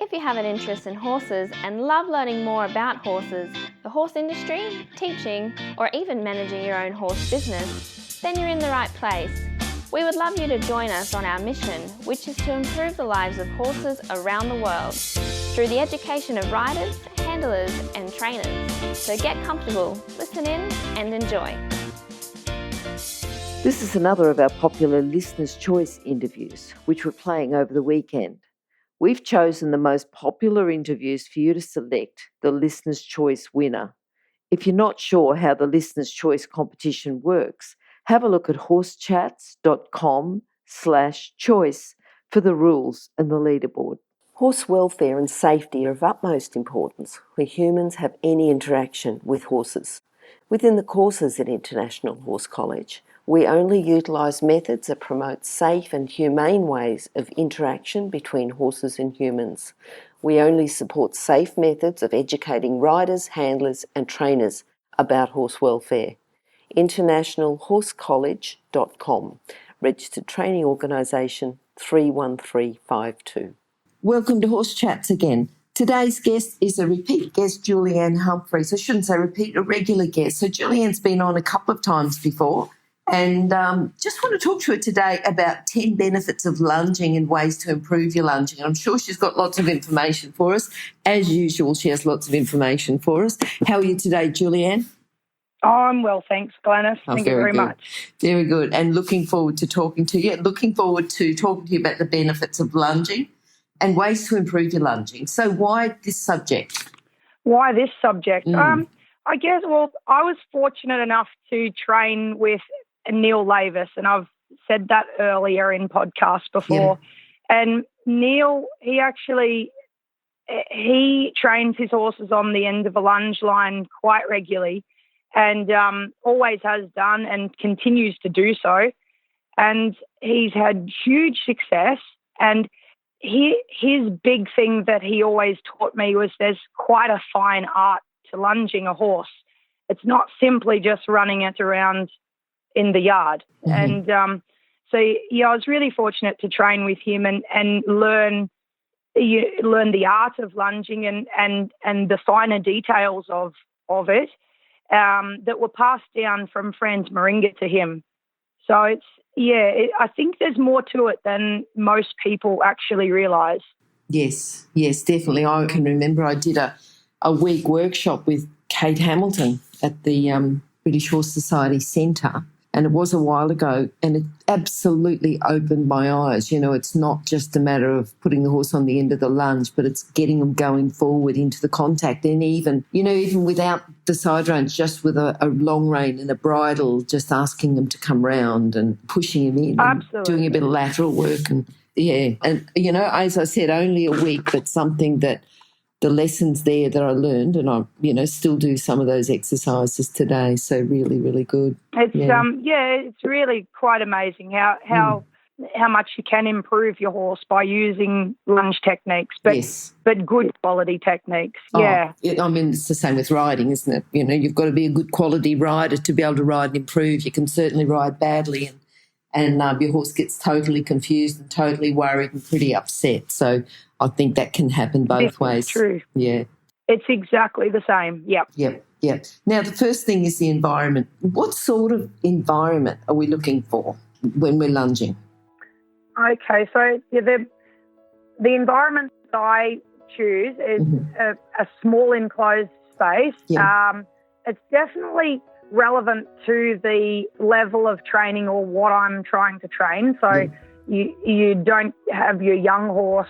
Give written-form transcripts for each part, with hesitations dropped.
If you have an interest in horses and love learning more about horses, the horse industry, teaching, or even managing your own horse business, then you're in the right place. We would love you to join us on our mission, which is to improve the lives of horses around the world through the education of riders, handlers, and trainers. So get comfortable, listen in, and enjoy. This is another of our popular Listener's Choice interviews, which we're playing over the weekend. We've chosen the most popular interviews for you to select the Listener's Choice winner. If you're not sure how the Listener's Choice competition works, have a look at horsechats.com/choice for the rules and the leaderboard. Horse welfare and safety are of utmost importance where humans have any interaction with horses. Within the courses at International Horse College, we only utilise methods that promote safe and humane ways of interaction between horses and humans. We only support safe methods of educating riders, handlers and trainers about horse welfare. internationalhorsecollege.com, registered training organisation 31352. Welcome to Horse Chats again. Today's guest is a repeat guest, Julianne Humphries. I shouldn't say repeat, a regular guest. So Julianne's been on a couple of times before. And just want to talk to her today about 10 benefits of lunging and ways to improve your lunging. And I'm sure she's got lots of information for us. As usual, she has lots of information for us. How are you today, Julianne? Oh, I'm well, thanks, Glenys. Thank you very much. Very good. And looking forward to talking to you. Looking forward to talking to you about the benefits of lunging and ways to improve your lunging. So why this subject? Why this subject? I guess, I was fortunate enough to train with Neil Lavis, and I've said that earlier in podcasts before. Yeah. And Neil, he trains his horses on the end of a lunge line quite regularly, and always has done and continues to do so. And he's had huge success. And his big thing that he always taught me was there's quite a fine art to lunging a horse. It's not simply just running it around in the yard. Mm-hmm. And so I was really fortunate to train with him and learn the art of lunging and the finer details of it that were passed down from Franz Moringa to him. So I think there's more to it than most people actually realise. Yes, definitely. I can remember I did a week workshop with Kate Hamilton at the British Horse Society Centre, and it was a while ago, and it absolutely opened my eyes. It's not just a matter of putting the horse on the end of the lunge, but it's getting them going forward into the contact, and even without the side range, just with a long rein and a bridle, just asking them to come round and pushing them in. Absolutely. And doing a bit of lateral work. And as I said, only a week, but something that the lessons there that I learned, and I, still do some of those exercises today. So really, really good. It's it's really quite amazing how much you can improve your horse by using lunge techniques, but good quality techniques. Yeah. It's the same with riding, isn't it? You've got to be a good quality rider to be able to ride and improve. You can certainly ride badly and your horse gets totally confused and totally worried and pretty upset. So I think that can happen both ways. True. Yeah. It's exactly the same. Yep. Now, the first thing is the environment. What sort of environment are we looking for when we're lunging? Okay, so the environment that I choose is a small enclosed space. Yeah. It's definitely relevant to the level of training or what I'm trying to train. So you don't have your young horse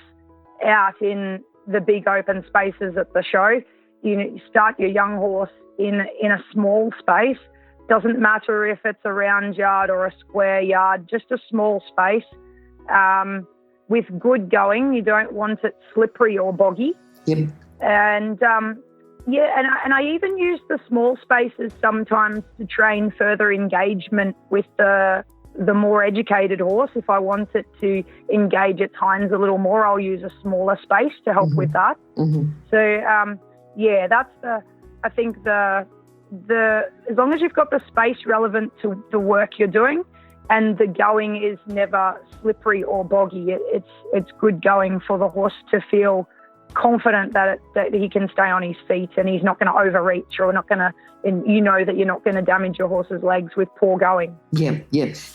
out in the big open spaces at the show. You start your young horse in a small space. Doesn't matter if it's a round yard or a square yard, just a small space. With good going, you don't want it slippery or boggy. Yep. And I even use the small spaces sometimes to train further engagement with the more educated horse. If I want it to engage its hinds a little more, I'll use a smaller space to help with that. Mm-hmm. So, that's I think the as long as you've got the space relevant to the work you're doing and the going is never slippery or boggy, it's good going for the horse to feel confident that he can stay on his feet and he's not going to overreach or not going to, and you know that you're not going to damage your horse's legs with poor going. Yeah.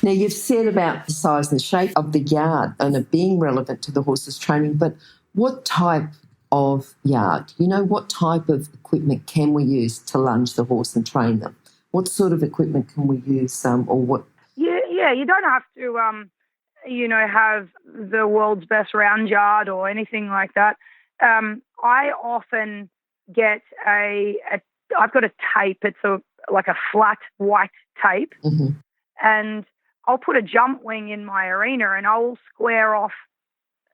Now, you've said about the size and shape of the yard and it being relevant to the horse's training, but what type of yard, what type of equipment can we use to lunge the horse and train them? What sort of equipment can we use or what? Yeah, you don't have to, have the world's best round yard or anything like that. I often get I've got a tape. It's like a flat white tape, and I'll put a jump wing in my arena and I'll square off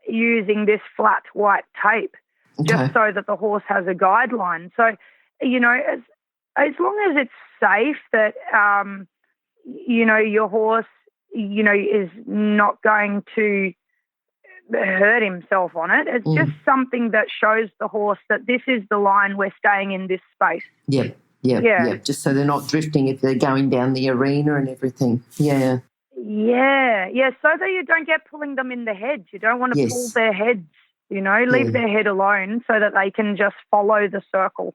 using this flat white tape, just so that the horse has a guideline. So, as long as it's safe, that your horse, is not going to hurt himself on it. It's just something that shows the horse that this is the line, we're staying in this space. Yeah. Just so they're not drifting if they're going down the arena and everything. Yeah. So that you don't get pulling them in the head. You don't want to pull their heads, leave their head alone so that they can just follow the circle.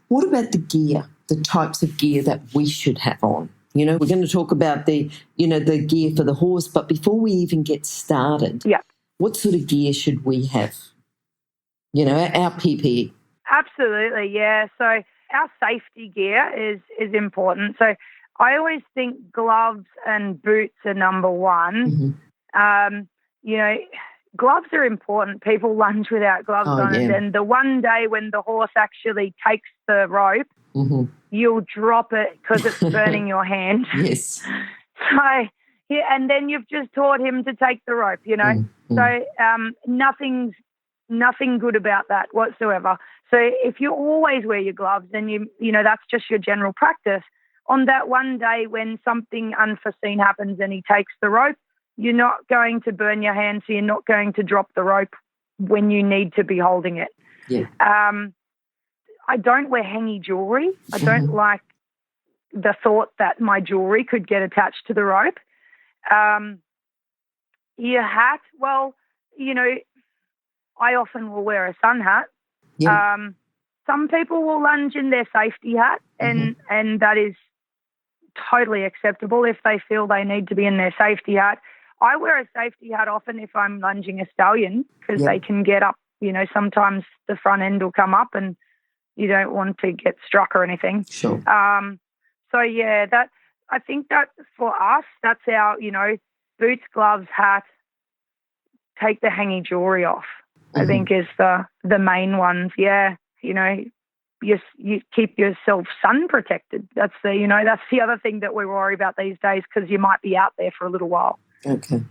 What about the gear, the types of gear that we should have on? We're going to talk about the gear for the horse, but before we even get started, what sort of gear should we have? Our PPE. Absolutely, yeah. So our safety gear is important. So I always think gloves and boots are number one. Gloves are important. People lunge without gloves on it. And the one day when the horse actually takes the rope, you'll drop it because it's burning your hand. Yes. So, and then you've just taught him to take the rope, So nothing good about that whatsoever. So if you always wear your gloves, then that's just your general practice. On that one day when something unforeseen happens and he takes the rope, you're not going to burn your hand, so you're not going to drop the rope when you need to be holding it. Yeah. I don't wear hangy jewellery. I don't like the thought that my jewellery could get attached to the rope. Your hat, well, I often will wear a sun hat. Yeah. Some people will lunge in their safety hat, and that is totally acceptable if they feel they need to be in their safety hat. I wear a safety hat often if I'm lunging a stallion because they can get up. Sometimes the front end will come up and you don't want to get struck or anything. Sure. That I think that for us, that's our, boots, gloves, hat, take the hangy jewellery off. I think is the main ones. Yeah, you keep yourself sun protected. That's the other thing that we worry about these days because you might be out there for a little while. Okay.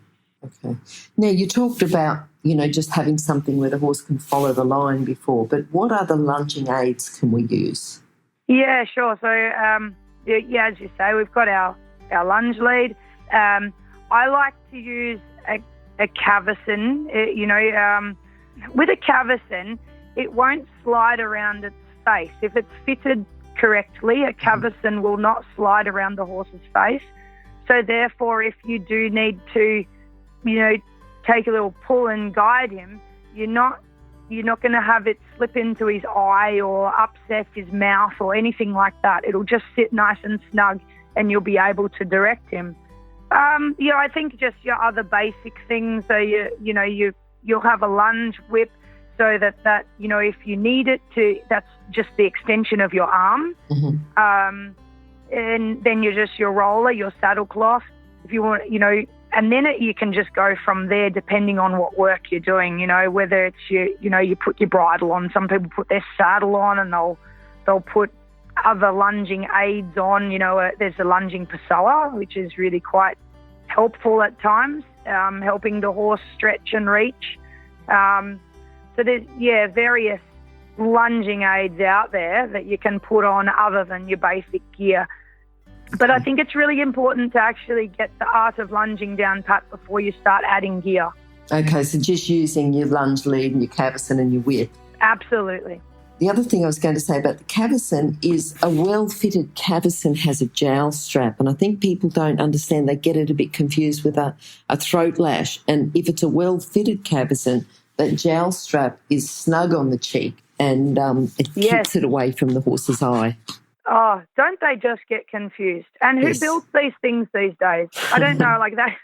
Now, you talked about, just having something where the horse can follow the line before, but what other lunging aids can we use? Yeah, sure. So, as you say, we've got our lunge lead. I like to use a cavesson. With a cavesson, it won't slide around its face. If it's fitted correctly, a cavesson will not slide around the horse's face. So therefore, if you do need to, take a little pull and guide him, you're not going to have it slip into his eye or upset his mouth or anything like that. It'll just sit nice and snug, and you'll be able to direct him. I think just your other basic things. So you'll have a lunge whip, so that if you need it that's just the extension of your arm. And then your roller, your saddle cloth, if you want, and then you can just go from there depending on what work you're doing, whether it's you put your bridle on. Some people put their saddle on and they'll put other lunging aids on. There's a lunging Pessoa, which is really quite helpful at times, helping the horse stretch and reach. So there's, various lunging aids out there that you can put on other than your basic gear. But I think it's really important to actually get the art of lunging down pat before you start adding gear. Okay, so just using your lunge lead and your cavesson and your whip. Absolutely. The other thing I was going to say about the cavesson is a well-fitted cavesson has a jowl strap, and I think people don't understand. They get it a bit confused with a throat lash. And if it's a well-fitted cavesson, that jowl strap is snug on the cheek and it Yes. keeps it away from the horse's eye. Oh, don't they just get confused? And who Yes. builds these things these days? I don't know, like that.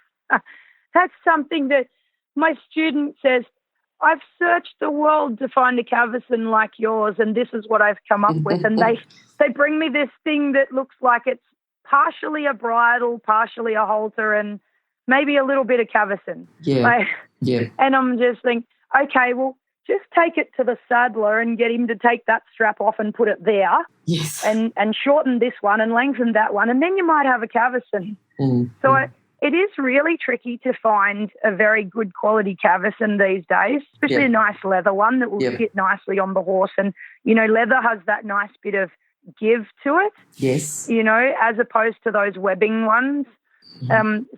That's something that my student says, I've searched the world to find a cavesson like yours, and this is what I've come up with. And they bring me this thing that looks like it's partially a bridle, partially a halter, and maybe a little bit of cavesson. Yeah. Yeah. And I'm just thinking, okay, well, just take it to the saddler and get him to take that strap off and put it there. Yes. And shorten this one and lengthen that one, and then you might have a cavesson. So it is really tricky to find a very good quality cavesson these days, especially a nice leather one that will fit nicely on the horse. And, you know, leather has that nice bit of give to it. Yes. You know, as opposed to those webbing ones.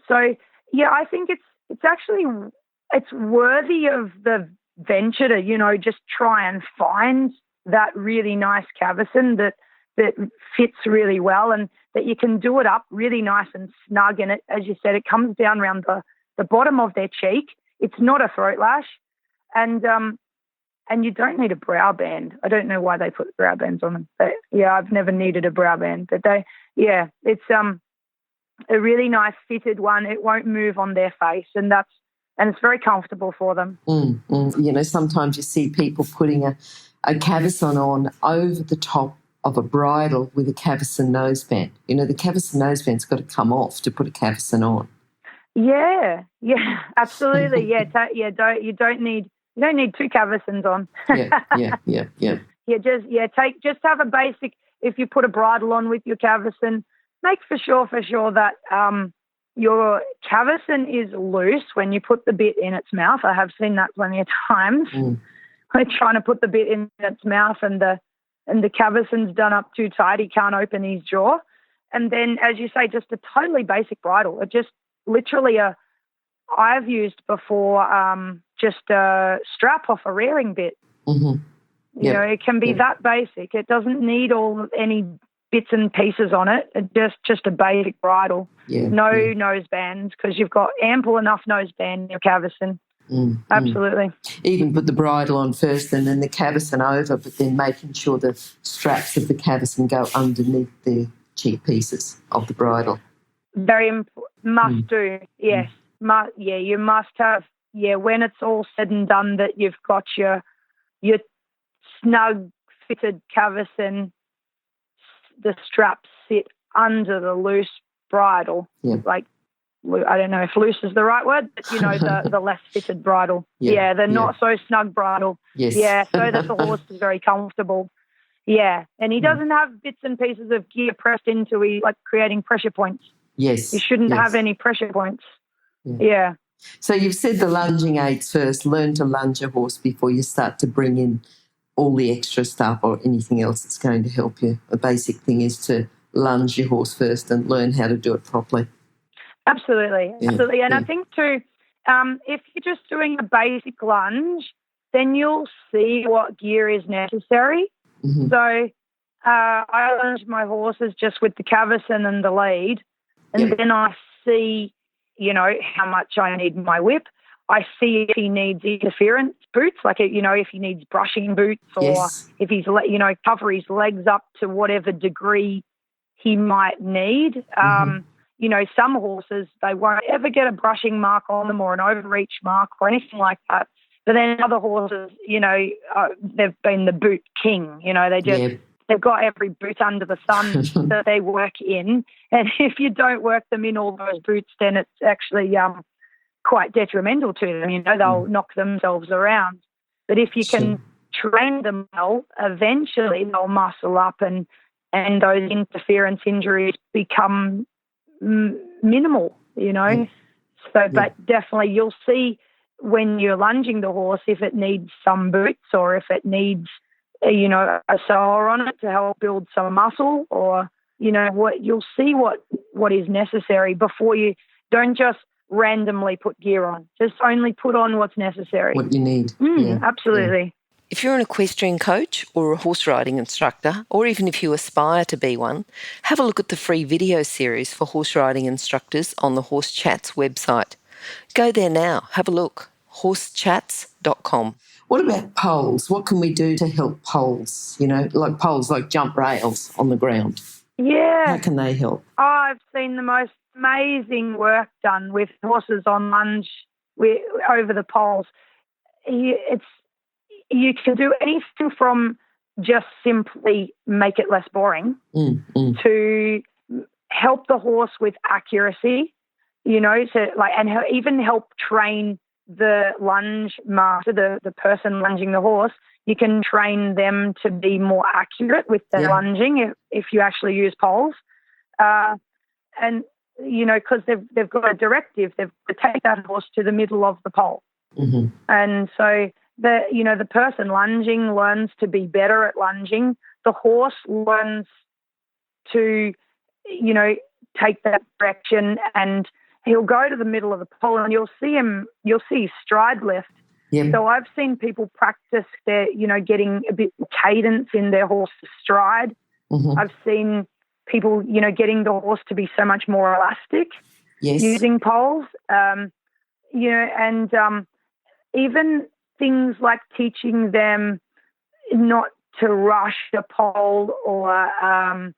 So, yeah, I think it's worthy of the venture to, you know, just try and find that really nice cavesson that fits really well and that you can do it up really nice and snug. And it, as you said, it comes down around the bottom of their cheek. It's not a throat lash. And you don't need a brow band. I don't know why they put brow bands on them. But, yeah, I've never needed a brow band. But it's a really nice fitted one. It won't move on their face, and it's very comfortable for them. You know, sometimes you see people putting a cavesson on over the top of a bridle with a cavesson noseband. You know, the cavesson noseband's got to come off to put a cavesson on. Yeah, absolutely. You don't need two cavessons on. Just have a basic. If you put a bridle on with your cavesson, make for sure that your cavesson is loose when you put the bit in its mouth. I have seen that plenty of times. They're trying to put the bit in its mouth and the cavesson's done up too tight. He can't open his jaw. And then, as you say, just a totally basic bridle. It just literally I've used before just a strap off a rearing bit. You know, it can be that basic. It doesn't need any bits and pieces on it. It's just a basic bridle. No nose bands, because you've got ample enough nose band in your cavesson. Absolutely. Even put the bridle on first and then the cavesson over, but then making sure the straps of the cavesson go underneath the cheek pieces of the bridle. Very must do, yes. You must have, when it's all said and done, that you've got your snug fitted cavesson, the straps sit under the loose bridle, like, I don't know if loose is the right word, but, you know, the less fitted bridle. The not so snug bridle. Yes. So that the horse is very comfortable. And he doesn't have bits and pieces of gear pressed into it, like creating pressure points. Yes. You shouldn't have any pressure points. So you've said the lunging aids first. Learn to lunge a horse before you start to bring in all the extra stuff or anything else that's going to help you. The basic thing is to lunge your horse first and learn how to do it properly. Absolutely. And I think too, if you're just doing a basic lunge, then you'll see what gear is necessary. So I lunge my horses just with the cavesson and the lead, and then I see, you know, how much I need my whip. I see if he needs interference boots, like, you know, if he needs brushing boots, or if he's, you know, cover his legs up to whatever degree he might need. You know, some horses, they won't ever get a brushing mark on them or an overreach mark or anything like that. But then other horses, you know, they've been the boot king. You know, they've got every boot under the sun that they work in. And if you don't work them in all those boots, then it's actually quite detrimental to them. You know, they'll knock themselves around. But if you can train them well, eventually they'll muscle up and those interference injuries become minimal, you know. But definitely you'll see when you're lunging the horse if it needs some boots or if it needs, you know, a sole on it to help build some muscle, or, you know, what you'll see what is necessary before you don't just randomly put gear on. Just only put on what's necessary. What you need. Absolutely. If you're an equestrian coach or a horse riding instructor, or even if you aspire to be one, have a look at the free video series for horse riding instructors on the Horse Chats website. Go there now, have a look, horsechats.com. What about poles? What can we do to help poles? Like poles, like jump rails on the ground. Yeah. How can they help? I've seen the most amazing work done with horses on lunge over the poles. You can do anything from just simply make it less boring to help the horse with accuracy, even help train the lunge master, the person lunging the horse. You can train them to be more accurate with their lunging if you actually use poles. And, because they've got a directive, they've got to take that horse to the middle of the pole. Mm-hmm. And so the person lunging learns to be better at lunging. The horse learns to, take that direction, and he'll go to the middle of the pole, and you'll see his stride lift. Yep. So I've seen people practice their, getting a bit of cadence in their horse's stride. Mm-hmm. I've seen people, getting the horse to be so much more elastic using poles. Even things like teaching them not to rush the pole, or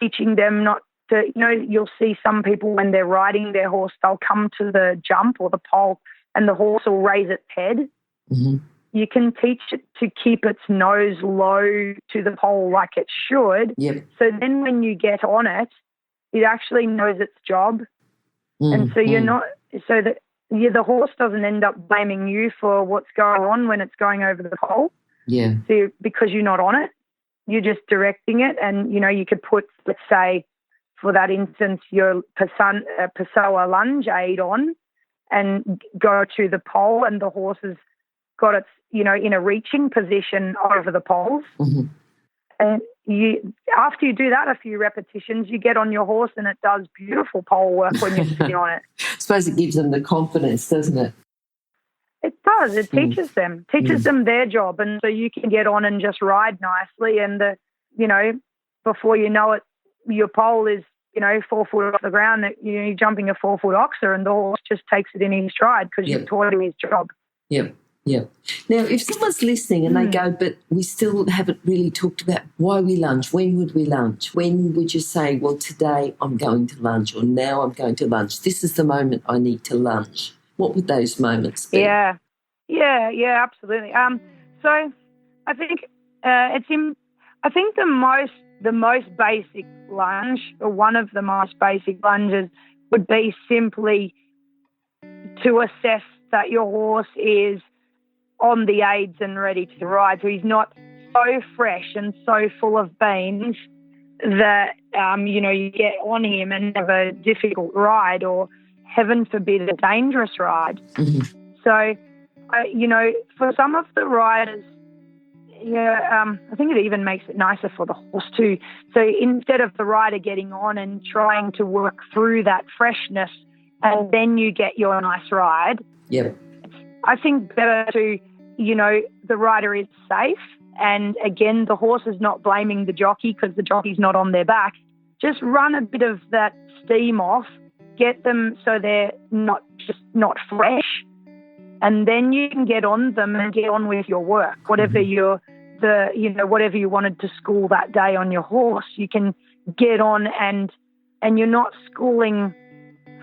teaching them not to, you'll see some people when they're riding their horse, they'll come to the jump or the pole and the horse will raise its head. Mm-hmm. You can teach it to keep its nose low to the pole like it should. Yep. So then when you get on it, it actually knows its job. And so you're not, so that the horse doesn't end up blaming you for what's going on when it's going over the pole. Yeah. So because you're not on it, you're just directing it. And, you could put, let's say, for that instance, your Pessoa lunge aid on and go to the pole, and the horse has got its, in a reaching position over the poles. Mm-hmm. And after you do that a few repetitions, you get on your horse and it does beautiful pole work when you're sitting on it. I suppose it gives them the confidence, doesn't it? It does. It teaches them their job. And so you can get on and just ride nicely. And, before you know it, your pole is, 4 foot off the ground, that you're jumping a 4 foot oxer, and the horse just takes it in his stride because you've taught him his job. Yep. Yeah. Now, if someone's listening and they go, but we still haven't really talked about why we lunge, when would we lunge? When would you say, well, today I'm going to lunge, or now I'm going to lunge? This is the moment I need to lunge. What would those moments be? Yeah, absolutely. So I think I think the most basic lunge, or one of the most basic lunges, would be simply to assess that your horse is on the aids and ready to ride. So he's not so fresh and so full of beans that, you get on him and have a difficult ride, or heaven forbid, a dangerous ride. Mm-hmm. So, for some of the riders, I think it even makes it nicer for the horse too. So instead of the rider getting on and trying to work through that freshness, and then you get your nice ride, I think better to, the rider is safe. And again, the horse is not blaming the jockey because the jockey's not on their back. Just run a bit of that steam off, get them so they're not fresh, and then you can get on them and get on with your work. Whatever whatever you wanted to school that day on your horse, you can get on, and you're not schooling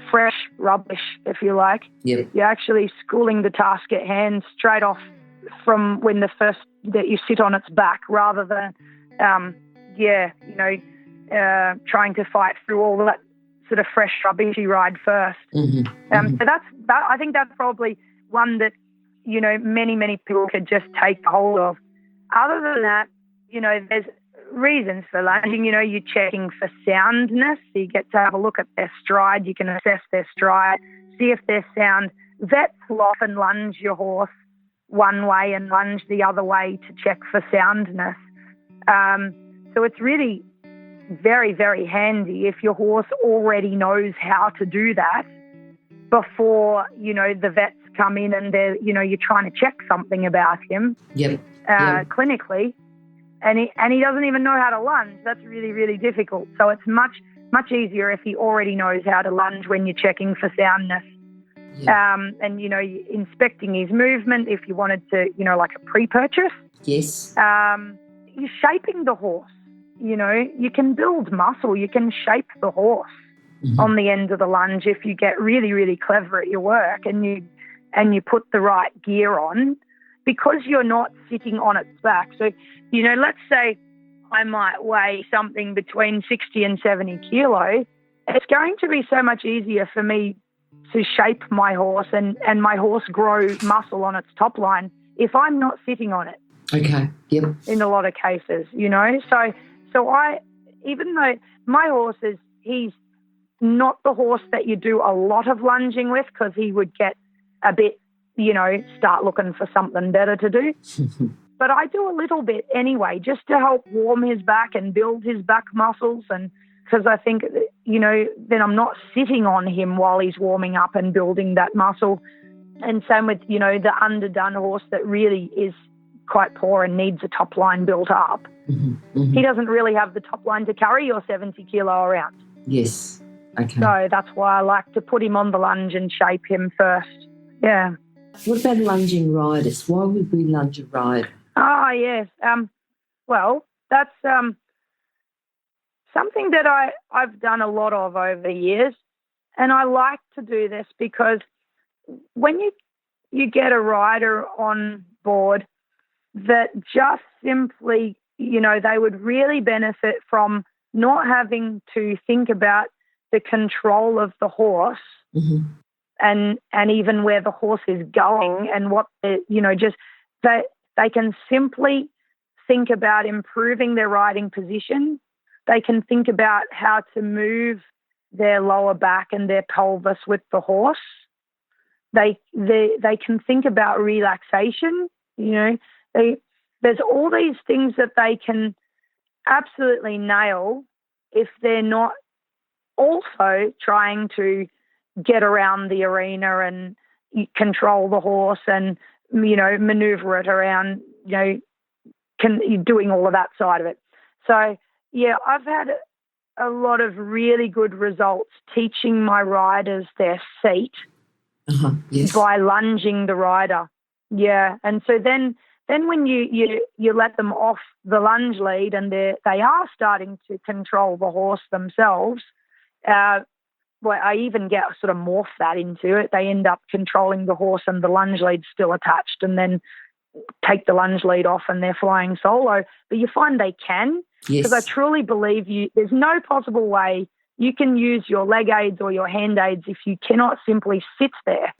fresh rubbish, if you like. Yep. You're actually schooling the task at hand straight off from when that you sit on its back, rather than, trying to fight through all that sort of fresh rubbishy ride first. Mm-hmm. So I think that's probably one that, many, many people could just take hold of. Other than that, there's reasons for lunging. You're checking for soundness. So you get to have a look at their stride. You can assess their stride, see if they're sound. Vets will often lunge your horse one way and lunge the other way to check for soundness. So it's really very, very handy if your horse already knows how to do that before, the vets come in and you're trying to check something about him. Clinically, and he doesn't even know how to lunge. That's really, really difficult. So it's much, much easier if he already knows how to lunge when you're checking for soundness. and, inspecting his movement if you wanted to, like a pre-purchase. Yes. You're shaping the horse. You can build muscle. You can shape the horse on the end of the lunge if you get really, really clever at your work and you put the right gear on, because you're not sitting on its back. So, let's say I might weigh something between 60 and 70 kilos. It's going to be so much easier for me to shape my horse and my horse grow muscle on its top line if I'm not sitting on it. Okay. Yep. In a lot of cases, So I, even though my horse he's not the horse that you do a lot of lunging with, because he would get a bit, start looking for something better to do. But I do a little bit anyway, just to help warm his back and build his back muscles. And because I think, then I'm not sitting on him while he's warming up and building that muscle. And same with, the underdone horse that really is quite poor and needs a top line built up. He doesn't really have the top line to carry your 70 kilo around. Yes. Okay. So that's why I like to put him on the lunge and shape him first. Yeah. What about lunging riders? Why would we lunge a rider? Ah, yes. Well, that's something that I've done a lot of over the years, and I like to do this because when you get a rider on board that just simply, they would really benefit from not having to think about the control of the horse and even where the horse is going and what, just that they can simply think about improving their riding position. They can think about how to move their lower back and their pelvis with the horse. They can think about relaxation. There's all these things that they can absolutely nail if they're not also trying to get around the arena and control the horse and, maneuver it around, doing all of that side of it. So, yeah, I've had a lot of really good results teaching my riders their seat Yes. by lunging the rider. Yeah, and so then when you let them off the lunge lead and they are starting to control the horse themselves, I even get sort of morph that into it. They end up controlling the horse and the lunge lead's still attached, and then take the lunge lead off and they're flying solo. But you find they can, because I truly believe there's no possible way you can use your leg aids or your hand aids if you cannot simply sit there.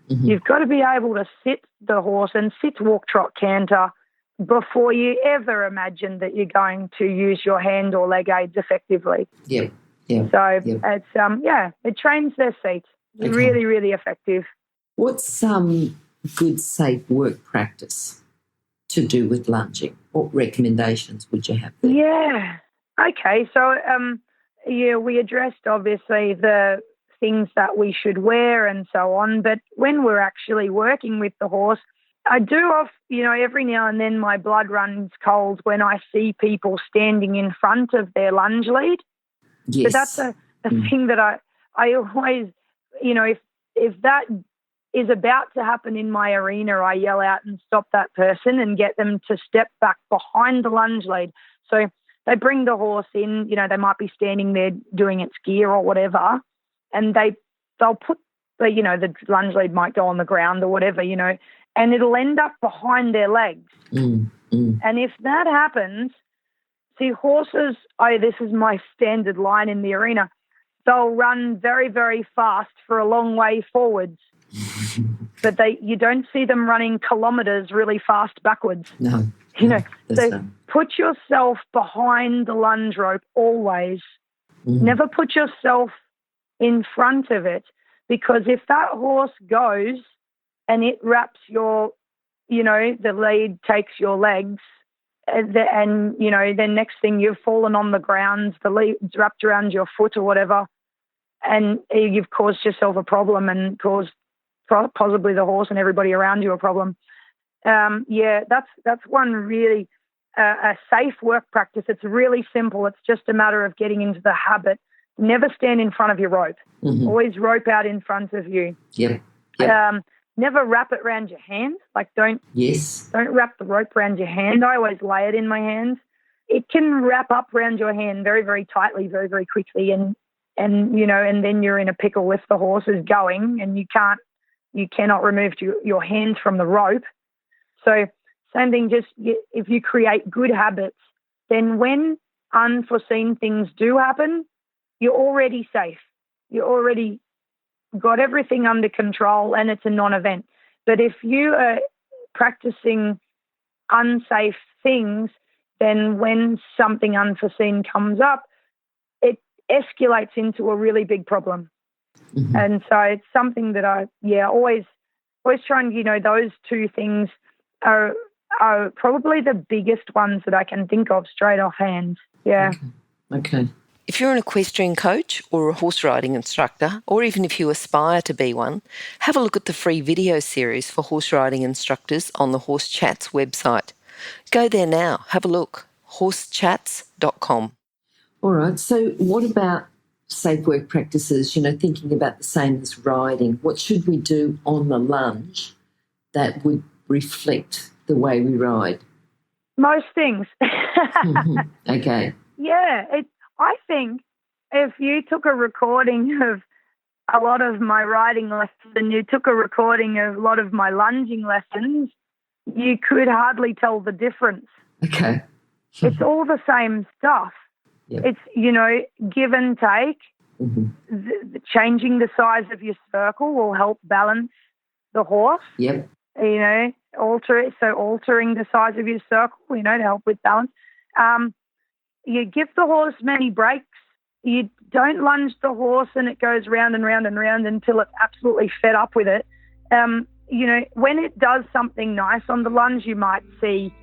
You've got to be able to sit the horse and sit, walk, trot, canter before you ever imagine that you're going to use your hand or leg aids effectively. Yeah. Yeah. So it's it trains their seats. It's really, really effective. What's some good safe work practice to do with lunging? What recommendations would you have there? Yeah. Okay. So we addressed obviously the things that we should wear and so on, but when we're actually working with the horse, I do every now and then my blood runs cold when I see people standing in front of their lunge lead. Yes. But that's a thing that I always, if that is about to happen in my arena, I yell out and stop that person and get them to step back behind the lunge lead. So they bring the horse in, they might be standing there doing its gear or whatever, and they'll put the lunge lead might go on the ground or whatever, and it'll end up behind their legs. And if that happens, see, horses, this is my standard line in the arena, they'll run very, very fast for a long way forwards. But you don't see them running kilometres really fast backwards. No. So put yourself behind the lunge rope always. Never put yourself in front of it, because if that horse goes and it wraps the lead takes your legs, and then next thing you've fallen on the ground, the lead's wrapped around your foot or whatever, and you've caused yourself a problem and caused possibly the horse and everybody around you a problem. That's one really a safe work practice. It's really simple. It's just a matter of getting into the habit never stand in front of your rope. Mm-hmm. Always rope out in front of you. Yep. Never wrap it around your hand. Like don't wrap the rope around your hand. I always lay it in my hands. It can wrap up around your hand very, very tightly, very, very quickly, and then you're in a pickle if the horse is going and you cannot remove your hands from the rope. So same thing, just if you create good habits, then when unforeseen things do happen, you're already safe. You're already got everything under control and it's a non-event. But if you are practicing unsafe things, then when something unforeseen comes up, it escalates into a really big problem. Mm-hmm. And so it's something that I always try and, those two things are probably the biggest ones that I can think of straight offhand. Yeah. Okay. If you're an equestrian coach or a horse riding instructor, or even if you aspire to be one, have a look at the free video series for horse riding instructors on the Horse Chats website. Go there now, have a look, horsechats.com. All right, so what about safe work practices, thinking about the same as riding? What should we do on the lunge that would reflect the way we ride? Most things. Okay. Yeah, I think if you took a recording of a lot of my riding lessons and you took a recording of a lot of my lunging lessons, you could hardly tell the difference. Okay. It's all the same stuff. Yep. It's, give and take. Mm-hmm. Changing the size of your circle will help balance the horse. Yep. Altering the size of your circle, to help with balance. You give the horse many breaks. You don't lunge the horse and it goes round and round and round until it's absolutely fed up with it. When it does something nice on the lunge, you might see,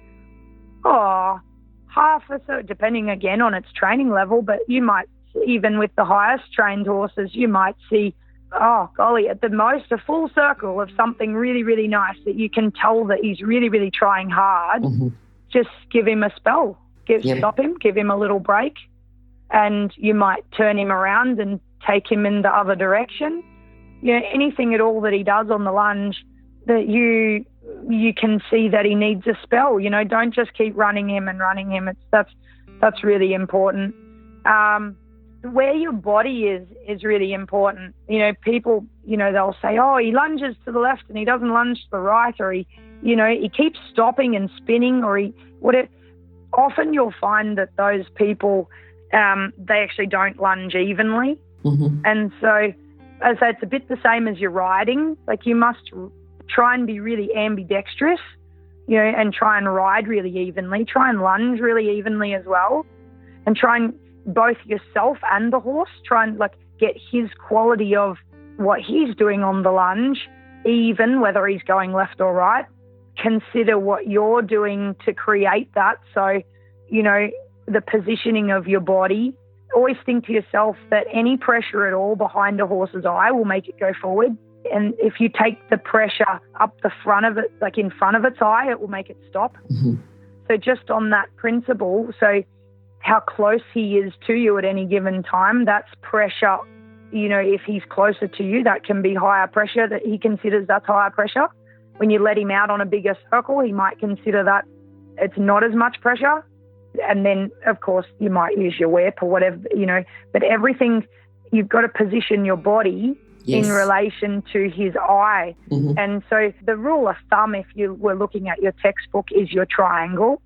half or so, depending again on its training level, but you might, even with the highest trained horses, you might see, at the most, a full circle of something really, really nice that you can tell that he's really, really trying hard. Mm-hmm. Just give him a spell. Stop him, give him a little break, and you might turn him around and take him in the other direction. Anything at all that he does on the lunge that you can see that he needs a spell. Don't just keep running him. That's really important. Where your body is really important. People, they'll say, he lunges to the left and he doesn't lunge to the right, or he keeps stopping and spinning, or whatever. Often you'll find that those people, they actually don't lunge evenly. Mm-hmm. And so, as I say, it's a bit the same as your riding. Like, you must try and be really ambidextrous, and try and ride really evenly. Try and lunge really evenly as well. And try and, both yourself and the horse, try and get his quality of what he's doing on the lunge even, whether he's going left or right. Consider what you're doing to create that. So, the positioning of your body. Always think to yourself that any pressure at all behind a horse's eye will make it go forward. And if you take the pressure up the front of it, like in front of its eye, it will make it stop. Mm-hmm. So just on that principle, so how close he is to you at any given time, that's pressure. If he's closer to you, that can be higher pressure, that he considers that's higher pressure. When you let him out on a bigger circle, he might consider that it's not as much pressure. And then, of course, you might use your whip or whatever, but everything, you've got to position your body in relation to his eye. Mm-hmm. And so the rule of thumb, if you were looking at your textbook, is your triangle.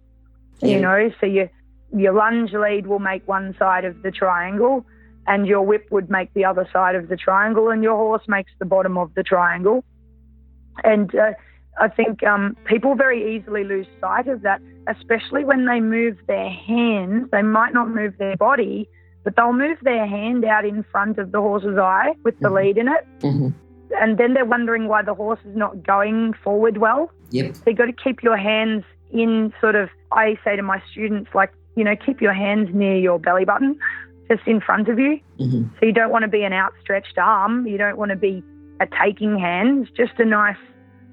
Yeah. So your lunge lead will make one side of the triangle, and your whip would make the other side of the triangle, and your horse makes the bottom of the triangle. And I think people very easily lose sight of that, especially when they move their hands. They might not move their body, but they'll move their hand out in front of the horse's eye with the lead in it. Mm-hmm. And then they're wondering why the horse is not going forward well. Yep. So you've got to keep your hands in I say to my students, keep your hands near your belly button, just in front of you. Mm-hmm. So you don't want to be an outstretched arm. You don't want to be a taking hand, just a nice,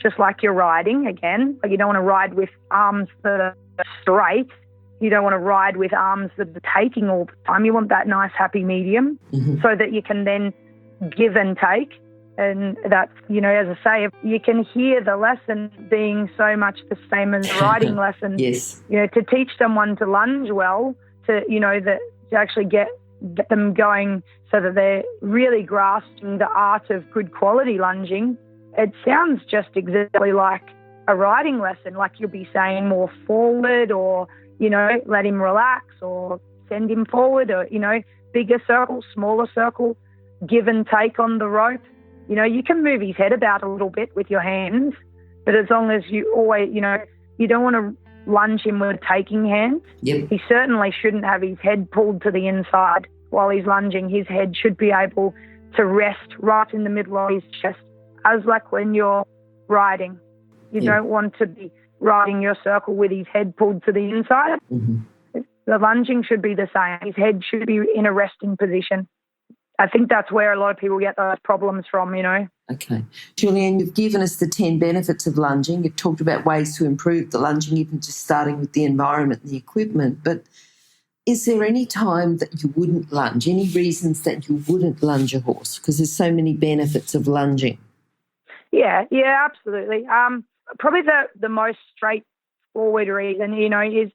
just like you're riding again. You don't want to ride with arms that are straight. You don't want to ride with arms that are taking all the time. You want that nice, happy medium so that you can then give and take. And that's, as I say, you can hear the lesson being so much the same as the riding lesson. Yes. To teach someone to lunge well, to actually get them going so that they're really grasping the art of good quality lunging. It sounds just exactly like a riding lesson, like you'll be saying more forward or, let him relax or send him forward or, bigger circle, smaller circle, give and take on the rope. You can move his head about a little bit with your hands, but as long as you always, you don't want to lunge him with a taking hand. Yep. He certainly shouldn't have his head pulled to the inside while he's lunging. His head should be able to rest right in the middle of his chest, as like when you're riding. You don't want to be riding your circle with his head pulled to the inside. The lunging should be the same. His head should be in a resting position. I think that's where a lot of people get those problems from, Okay. Julianne, you've given us the 10 benefits of lunging. You've talked about ways to improve the lunging, even just starting with the environment and the equipment. But is there any time that you wouldn't lunge, any reasons that you wouldn't lunge a horse? Because there's so many benefits of lunging. Yeah, absolutely. Probably the most straightforward reason, is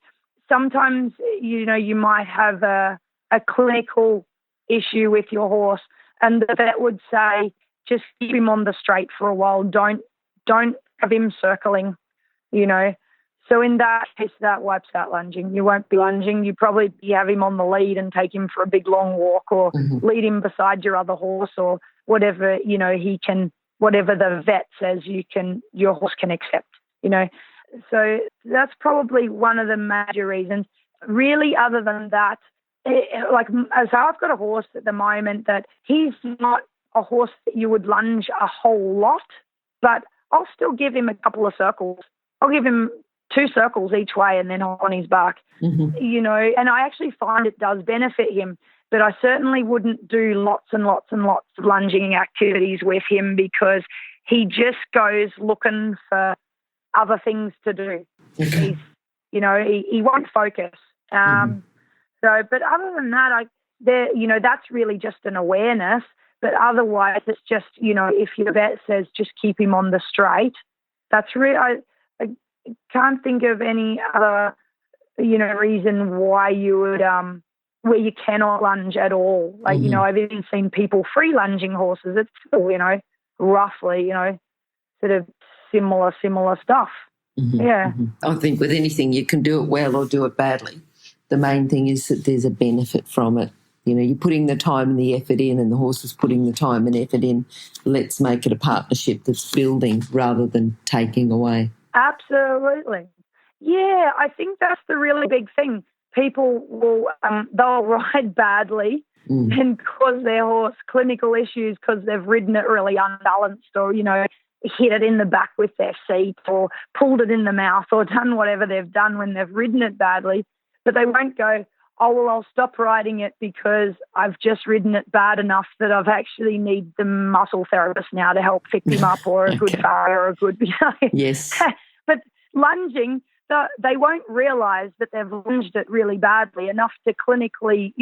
sometimes, you might have a clinical issue with your horse and the vet would say, just keep him on the straight for a while. Don't have him circling, So in that case, that wipes out lunging. You won't be lunging. You probably have him on the lead and take him for a big long walk or lead him beside your other horse or whatever, he can, whatever the vet says your horse can accept, So that's probably one of the major reasons. Really, other than that, so I've got a horse at the moment that he's not a horse that you would lunge a whole lot, but I'll still give him a couple of circles. I'll give him 2 circles each way and then on his back, and I actually find it does benefit him, but I certainly wouldn't do lots and lots and lots of lunging activities with him because he just goes looking for other things to do. Okay. He won't focus. But other than that, that's really just an awareness. But otherwise, it's just, if your vet says just keep him on the straight, that's really, I can't think of any other, reason why you would, where you cannot lunge at all. I've even seen people free lunging horses. It's still, roughly, sort of similar stuff. Yeah. I think with anything, you can do it well or do it badly. The main thing is that there's a benefit from it. You're putting the time and the effort in and the horse is putting the time and effort in. Let's make it a partnership that's building rather than taking away. Absolutely. Yeah, I think that's the really big thing. People will, they'll ride badly and cause their horse clinical issues because they've ridden it really unbalanced or, hit it in the back with their seat or pulled it in the mouth or done whatever they've done when they've ridden it badly. But they won't go, oh, well, I'll stop riding it because I've just ridden it bad enough that I've actually need the muscle therapist now to help fix him up or a good farrier or a good... Yes. But lunging, they won't realise that they've lunged it really badly enough to clinically,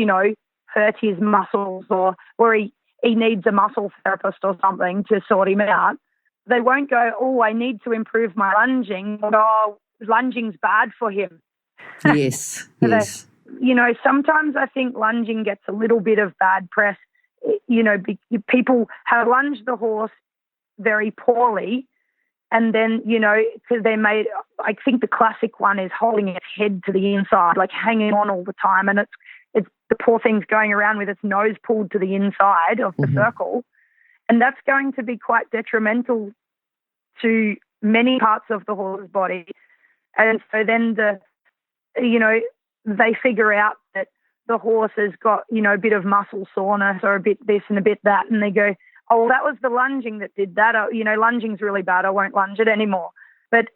hurt his muscles or he needs a muscle therapist or something to sort him out. They won't go, oh, I need to improve my lunging. Oh, lunging's bad for him. Yes, yes. Sometimes I think lunging gets a little bit of bad press. People have lunged the horse very poorly and then, because they made, I think the classic one is holding its head to the inside, like hanging on all the time. And it's the poor thing's going around with its nose pulled to the inside of the circle. And that's going to be quite detrimental to many parts of the horse's body. And so then they figure out that the horse has got, a bit of muscle soreness or a bit this and a bit that. And they go, oh, well, that was the lunging that did that. Lunging's really bad. I won't lunge it anymore. But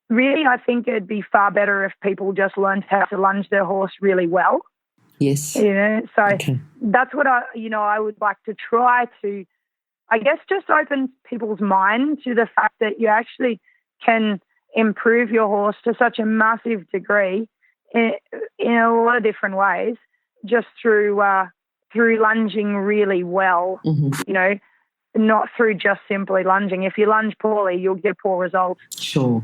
really, I think it'd be far better if people just learned how to lunge their horse really well. Yes. That's what I would like to try to, I guess, just open people's mind to the fact that you actually can improve your horse to such a massive degree in a lot of different ways, just through lunging really well, not through just simply lunging. If you lunge poorly, you'll get poor results. Sure.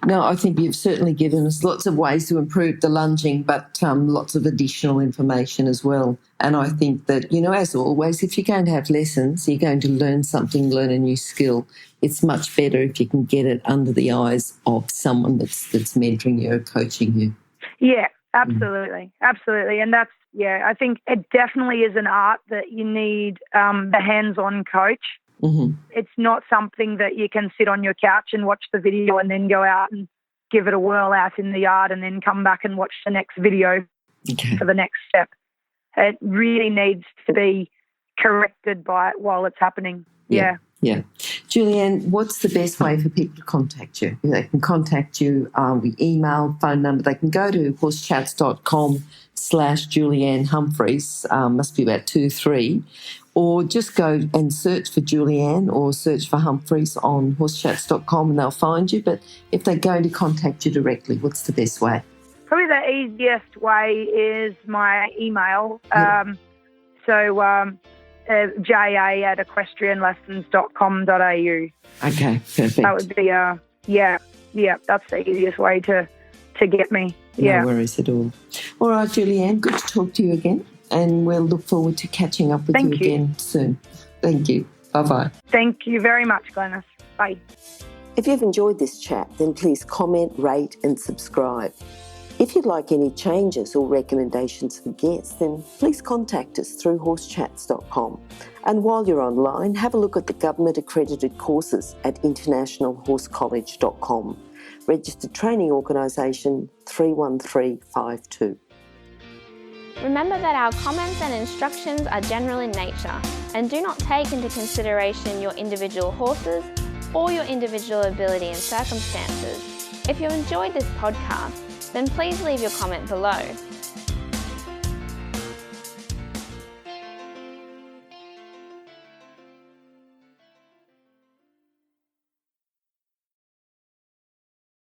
No, I think you've certainly given us lots of ways to improve the lunging, but lots of additional information as well. And I think that, as always, if you're going to have lessons, you're going to learn something, learn a new skill. It's much better if you can get it under the eyes of someone that's mentoring you or coaching you. Yeah, absolutely. Absolutely. And that's, I think it definitely is an art that you need the hands-on coach. Mm-hmm. It's not something that you can sit on your couch and watch the video and then go out and give it a whirl out in the yard and then come back and watch the next video for the next step. It really needs to be corrected by it while it's happening. Yeah. Julianne, what's the best way for people to contact you? They can contact you with email, phone number. They can go to horsechats.com/Julianne Humphries, must be about 2-3, or just go and search for Julianne or search for Humphries on horsechats.com and they'll find you. But if they're going to contact you directly, what's the best way? Probably the easiest way is my email. ja@equestrianlessons.com.au. Okay, perfect. That would be, that's the easiest way to get me. No worries at all. All right, Julianne, good to talk to you again, and we'll look forward to catching up with you again soon. Thank you. Bye-bye. Thank you very much, Glenys. Bye. If you've enjoyed this chat, then please comment, rate and subscribe. If you'd like any changes or recommendations for guests, then please contact us through horsechats.com. And while you're online, have a look at the government-accredited courses at internationalhorsecollege.com. Registered Training Organisation 31352. Remember that our comments and instructions are general in nature and do not take into consideration your individual horses or your individual ability and circumstances. If you enjoyed this podcast, then please leave your comment below.